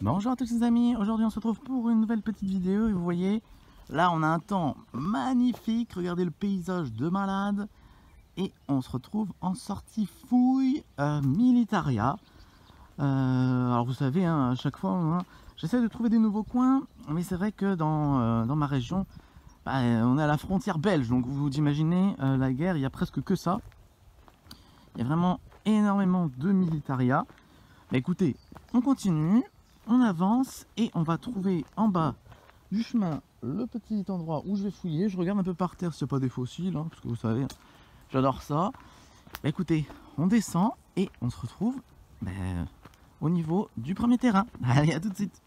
Bonjour à tous les amis, aujourd'hui on se retrouve pour une nouvelle petite vidéo et vous voyez, là on a un temps magnifique, regardez le paysage de malade et on se retrouve en sortie fouille Militaria. Alors vous savez, hein, à chaque fois j'essaie de trouver des nouveaux coins, mais c'est vrai que dans ma région, on est à la frontière belge, donc vous imaginez la guerre, il y a presque que ça. Il y a vraiment énormément de Militaria. Écoutez, on continue. On avance et on va trouver en bas du chemin le petit endroit où je vais fouiller. Je regarde un peu par terre s'il n'y a pas des fossiles, hein, parce que vous savez, j'adore ça. Écoutez, on descend et on se retrouve au niveau du premier terrain. Allez, à tout de suite.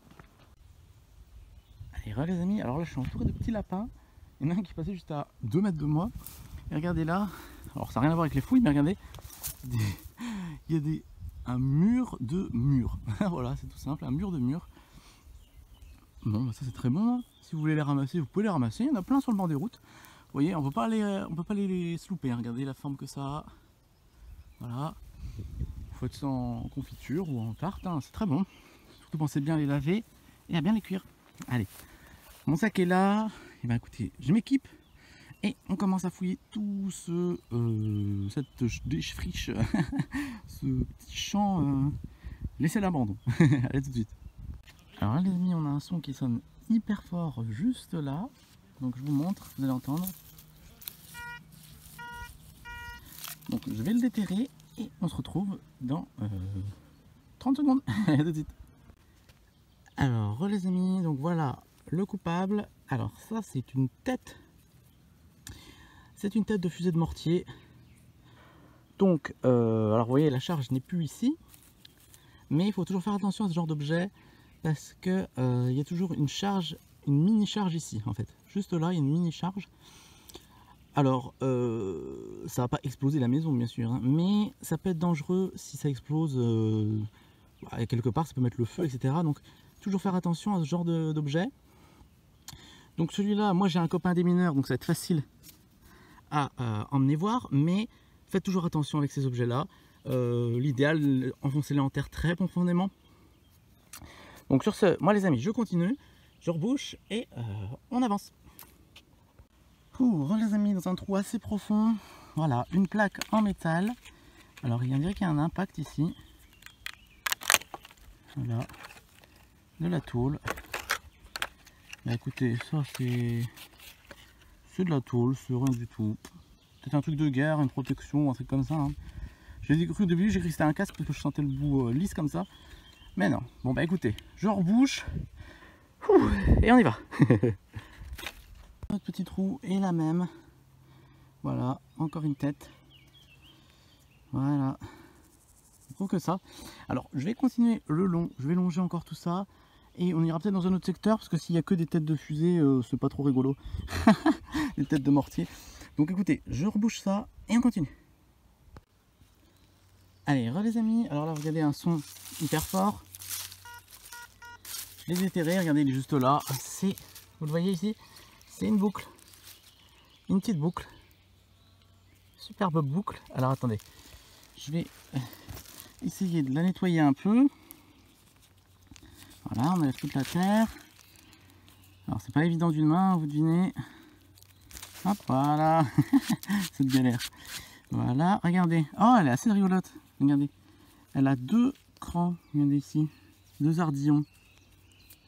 Allez, voilà les amis, alors là je suis entouré de petits lapins. Il y en a un qui passait juste à 2 mètres de moi. Et regardez là, alors ça n'a rien à voir avec les fouilles, mais regardez, il y a un mur de murs. Voilà, c'est tout simple, un mur de murs. Bon, bah ça c'est très bon, hein. Si vous voulez les ramasser, vous pouvez les ramasser. Il y en a plein sur le bord des routes. Vous voyez, on peut pas les slouper, hein. Regardez la forme que ça a. Voilà. Il faut être ça en confiture ou en tarte, hein. C'est très bon. Surtout pensez bien à les laver et à bien les cuire. Allez, mon sac est là. Et ben écoutez, je m'équipe. Et on commence à fouiller tout cette défriche, ce petit champ laissé à l'abandon. Allez, tout de suite. Alors là les amis, on a un son qui sonne hyper fort juste là. Donc je vous montre, vous allez entendre. Donc je vais le déterrer et on se retrouve dans 30 secondes. Allez, tout de suite. Alors les amis, donc voilà le coupable. Alors ça c'est une tête. C'est une tête de fusée de mortier. Donc, alors vous voyez, la charge n'est plus ici. Mais il faut toujours faire attention à ce genre d'objet. Parce que il y a toujours une charge, une mini-charge ici, en fait. Juste là, il y a une mini-charge. Alors, ça va pas exploser la maison, bien sûr. Hein, mais ça peut être dangereux si ça explose quelque part. Ça peut mettre le feu, etc. Donc, toujours faire attention à ce genre d'objet. Donc celui-là, moi j'ai un copain démineur, donc ça va être facile à emmener voir, mais faites toujours attention avec ces objets là. L'idéal, enfoncez-les en terre très profondément. Donc sur ce, moi les amis, je continue, je rebouche et on avance. Les amis, dans un trou assez profond, voilà, une plaque en métal. Alors il dirait qu'il y a un impact ici. Voilà, de la tôle. Bah, écoutez, ça c'est de la tôle, c'est rien du tout. Peut-être un truc de guerre, une protection, un truc comme ça. Hein. J'ai cru au début, j'ai cru que c'était un casque parce que je sentais le bout lisse comme ça. Mais non. Bon bah écoutez, je rebouche. Et on y va. Notre petit trou est la même. Voilà, encore une tête. Voilà. Je trouve que ça. Alors je vais continuer le long, je vais longer encore tout ça. Et on ira peut-être dans un autre secteur parce que s'il n'y a que des têtes de fusée, c'est pas trop rigolo. Des têtes de mortier. Donc écoutez, je rebouche ça et on continue. Allez, les amis, alors là vous avez un son hyper fort. Je l'ai déterré, regardez, il est juste là. Vous le voyez ici, c'est une boucle. Une petite boucle. Superbe boucle. Alors attendez, je vais essayer de la nettoyer un peu. Voilà, on enlève toute la terre. Alors c'est pas évident d'une main, vous devinez. Hop, voilà. Cette galère. Voilà, regardez. Oh, elle est assez rigolote. Regardez. Elle a 2 crans. Regardez ici. 2 ardillons.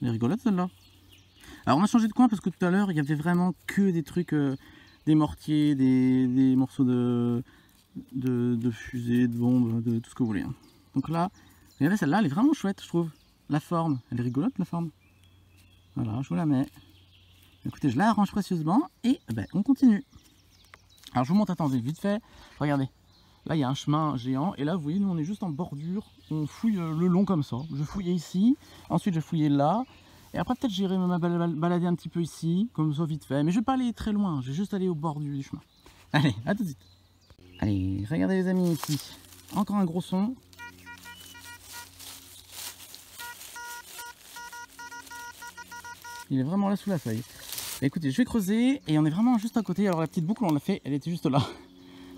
Elle est rigolote celle-là. Alors on a changé de coin parce que tout à l'heure, il y avait vraiment que des trucs, des mortiers, des morceaux de fusées, de bombes, de tout ce que vous voulez. Hein. Donc là, regardez celle-là, elle est vraiment chouette, je trouve. La forme, elle est rigolote la forme. Voilà, je vous la mets. Écoutez, je la arrange précieusement et ben, on continue. Alors je vous montre, attendez, vite fait. Regardez, là il y a un chemin géant et là vous voyez, nous on est juste en bordure. On fouille le long comme ça. Je fouillais ici, ensuite je fouillais là. Et après peut-être j'irai me balader un petit peu ici, comme ça vite fait. Mais je vais pas aller très loin, je vais juste aller au bord du chemin. Allez, à tout de suite. Allez, regardez les amis ici. Encore un gros son. Il est vraiment là sous la feuille. Bah, écoutez, je vais creuser et on est vraiment juste à côté. Alors la petite boucle, on l'a fait, elle était juste là.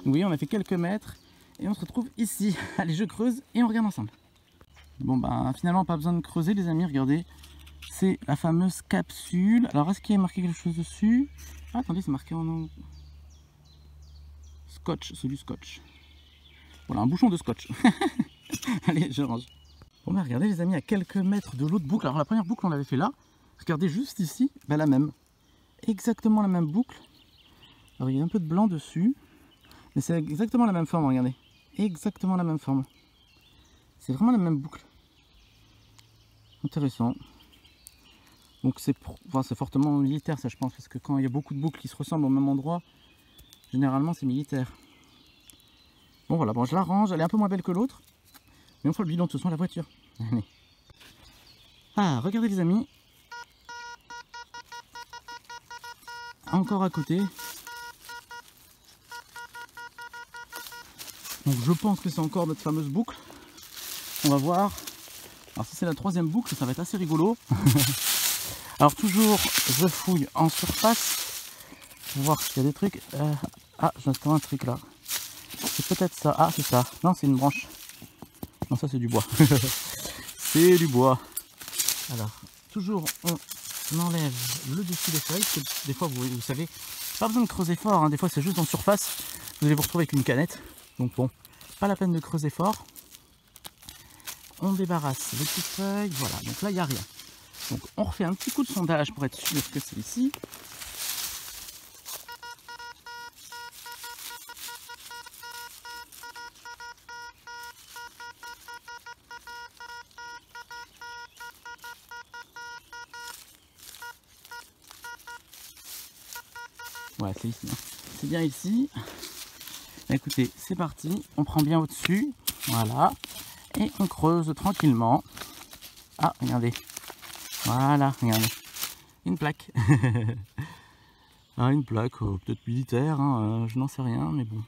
Vous voyez, on a fait quelques mètres et on se retrouve ici. Allez, je creuse et on regarde ensemble. Bon bah finalement pas besoin de creuser les amis, regardez. C'est la fameuse capsule. Alors est-ce qu'il y a marqué quelque chose dessus? Ah, attendez, c'est marqué en scotch, c'est du scotch. Voilà, un bouchon de scotch. Allez, je range. Bon bah regardez les amis, à quelques mètres de l'autre boucle. Alors la première boucle on l'avait fait là. Regardez juste ici, bah, la même. Exactement la même boucle. Alors il y a un peu de blanc dessus. Mais c'est exactement la même forme, regardez. Exactement la même forme. C'est vraiment la même boucle. Intéressant. Donc c'est fortement militaire ça je pense. Parce que quand il y a beaucoup de boucles qui se ressemblent au même endroit, généralement c'est militaire. Bon voilà, bon je la range, elle est un peu moins belle que l'autre. Mais on fera le bilan de ce soir à la voiture. Allez. Ah, regardez les amis. Encore à côté. Donc je pense que c'est encore notre fameuse boucle. On va voir. Alors si c'est la troisième boucle, ça va être assez rigolo. Alors toujours, je fouille en surface. Pour voir s'il y a des trucs. Ah, j'entends un truc là. C'est peut-être ça. Ah, c'est ça. Non, c'est une branche. Non, ça c'est du bois. C'est du bois. Alors, toujours on enlève le dessus des feuilles. Parce que des fois, vous savez, pas besoin de creuser fort. Hein. Des fois, c'est juste en surface. Vous allez vous retrouver avec une canette. Donc bon, pas la peine de creuser fort. On débarrasse les petites feuilles. Voilà, donc là, il n'y a rien. Donc on refait un petit coup de sondage pour être sûr que c'est ici. Ouais, c'est ici. Hein. C'est bien ici. Écoutez, c'est parti. On prend bien au-dessus. Voilà. Et on creuse tranquillement. Ah, regardez. Voilà, regardez. Une plaque. Ah, une plaque, peut-être militaire, hein, je n'en sais rien, mais bon.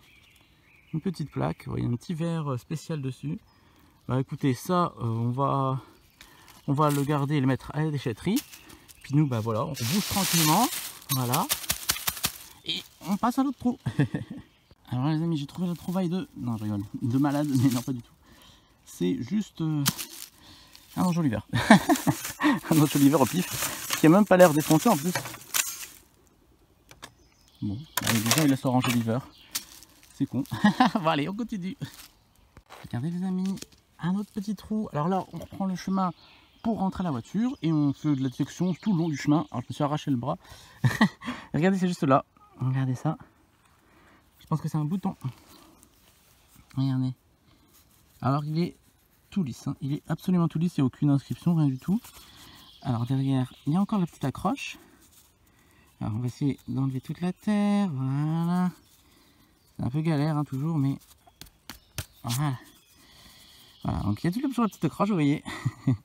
Une petite plaque, il y a un petit verre spécial dessus. Bah écoutez, ça, on va le garder et le mettre à la déchetterie. Puis nous, bah voilà, on bouge tranquillement. Voilà. Et on passe à l'autre trou. Alors les amis, j'ai trouvé la trouvaille de... Non, je rigole. De malade, mais non, pas du tout. C'est juste... un enjoliver. Un enjoliver au pif. Qui a même pas l'air défoncé en plus. Bon, déjà il laisse orange enjoliver. C'est con. Bon allez, on continue. Regardez les amis, un autre petit trou. Alors là, on reprend le chemin pour rentrer à la voiture. Et on fait de la détection tout le long du chemin. Alors je me suis arraché le bras. Regardez, c'est juste là. Regardez ça. Je pense que c'est un bouton. Regardez. Alors il est tout lisse. Hein. Il est absolument tout lisse. Il n'y a aucune inscription, rien du tout. Alors derrière, il y a encore la petite accroche. Alors on va essayer d'enlever toute la terre. Voilà. C'est un peu galère hein, toujours, mais voilà. Voilà, donc il y a toujours la petite accroche, vous voyez. Il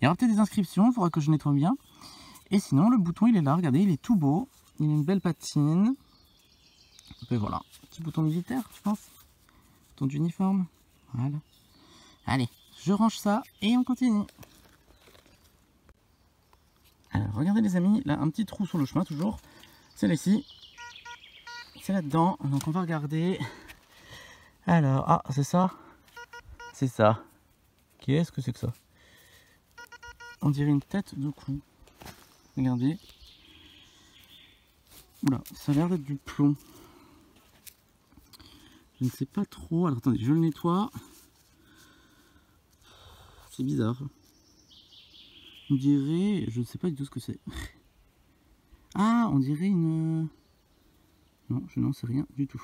y aura peut-être des inscriptions, il faudra que je nettoie bien. Et sinon, le bouton, il est là, regardez, il est tout beau. Il a une belle patine. Et voilà, petit bouton militaire, je pense. Bouton d'uniforme. Voilà. Allez, je range ça et on continue. Alors, regardez les amis, là, un petit trou sur le chemin, toujours. C'est là ici. C'est là-dedans, donc on va regarder. Alors, ah, c'est ça. C'est ça. Qu'est-ce que c'est que ça? On dirait une tête de clou. Regardez. Oula, ça a l'air d'être du plomb. Je ne sais pas trop. Alors attendez, je le nettoie. C'est bizarre. On dirait... Je ne sais pas du tout ce que c'est. Ah, on dirait une... Non, je n'en sais rien du tout.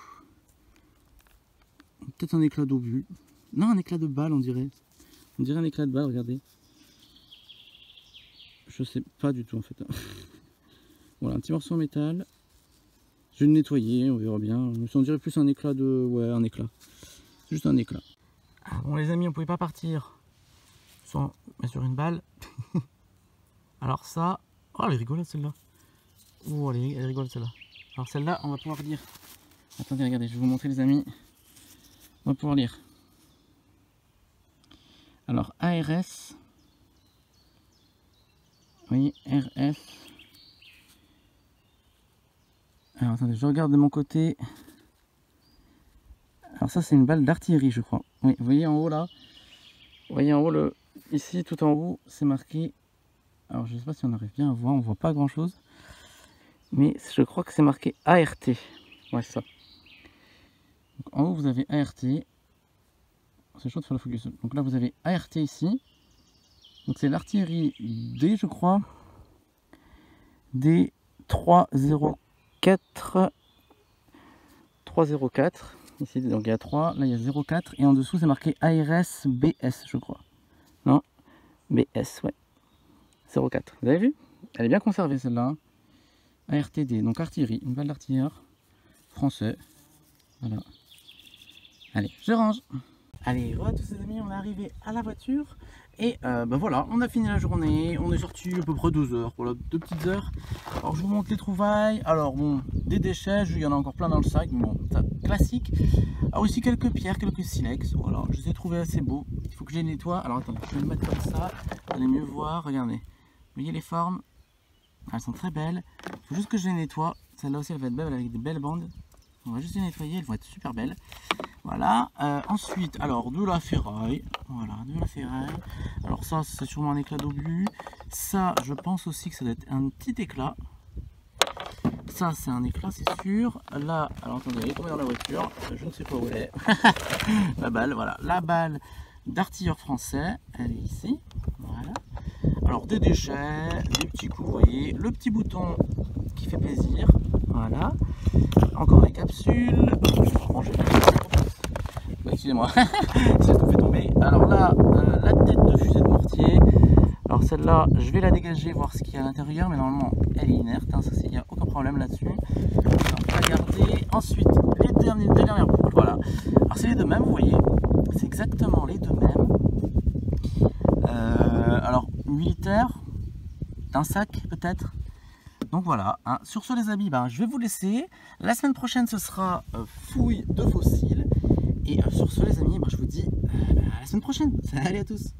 Peut-être un éclat d'obus. Non, un éclat de balle, on dirait. On dirait un éclat de balle, regardez. Je sais pas du tout en fait. Voilà, un petit morceau en métal. Je vais le nettoyer, on verra bien. On dirait plus un éclat de... Ouais, un éclat. Juste un éclat. Ah, bon les amis, on pouvait pas partir sur une balle. Alors ça... Oh, elle est rigolote celle-là. Oh, elle est rigolote celle-là. Alors celle-là, on va pouvoir lire. Attendez, regardez, je vais vous montrer les amis. On va pouvoir lire. Alors, ARS. Oui, RF. Alors, attendez, je regarde de mon côté. Alors ça, c'est une balle d'artillerie, je crois. Oui, vous voyez en haut là. Vous voyez en haut le ici tout en haut c'est marqué, alors je sais pas si on arrive bien à voir, on voit pas grand chose, mais je crois que c'est marqué ART, ouais c'est ça. Donc, en haut vous avez ART, c'est chaud de faire le focus, donc là vous avez ART ici, donc c'est l'artillerie D je crois, D 304, ici donc il y a 3, là il y a 0,4 et en dessous c'est marqué ARS BS je crois, non BS ouais, 0,4, vous avez vu, elle est bien conservée celle-là, hein. ARTD, donc artillerie, une balle d'artilleur français, voilà. Allez, je range. Allez, voilà tous les amis, on est arrivé à la voiture et ben voilà, on a fini la journée, on est sorti à peu près 2 heures, voilà, 2 petites heures. Alors je vous montre les trouvailles, alors bon, des déchets, il y en a encore plein dans le sac, mais bon, ça classique. Alors ici quelques pierres, quelques silex, voilà, je les ai trouvés assez beaux, il faut que je les nettoie. Alors attendez, je vais le mettre comme ça, vous allez mieux voir, regardez, vous voyez les formes, elles sont très belles, il faut juste que je les nettoie, celle-là aussi elle va être belle avec des belles bandes. On va juste les nettoyer, elles vont être super belles. Voilà, ensuite, alors de la ferraille, voilà, de la ferraille. Alors ça, c'est sûrement un éclat d'obus. Ça, je pense aussi que ça doit être un petit éclat. Ça, c'est un éclat, c'est sûr. Là, alors attendez, elle est tombée dans la voiture. Je ne sais pas où elle est. La balle, voilà, la balle d'artilleur français, elle est ici. Voilà. Alors des déchets, des petits coups, vous voyez, le petit bouton qui fait plaisir. Voilà. Encore des capsules. Excusez-moi, j'ai tout fait tomber. Alors là, la tête de fusée de mortier. Alors celle-là, je vais la dégager, voir ce qu'il y a à l'intérieur, mais normalement elle est inerte, hein, ça il n'y a aucun problème là-dessus. On va la garder. Ensuite, les dernières boucles, voilà. Alors c'est les deux mêmes, vous voyez, c'est exactement les deux mêmes. Alors militaire, d'un sac peut-être. Donc voilà, hein. Sur ce les amis, ben, je vais vous laisser. La semaine prochaine ce sera fouille de fossiles. Et sur ce les amis, ben, je vous dis à la semaine prochaine. Salut à tous.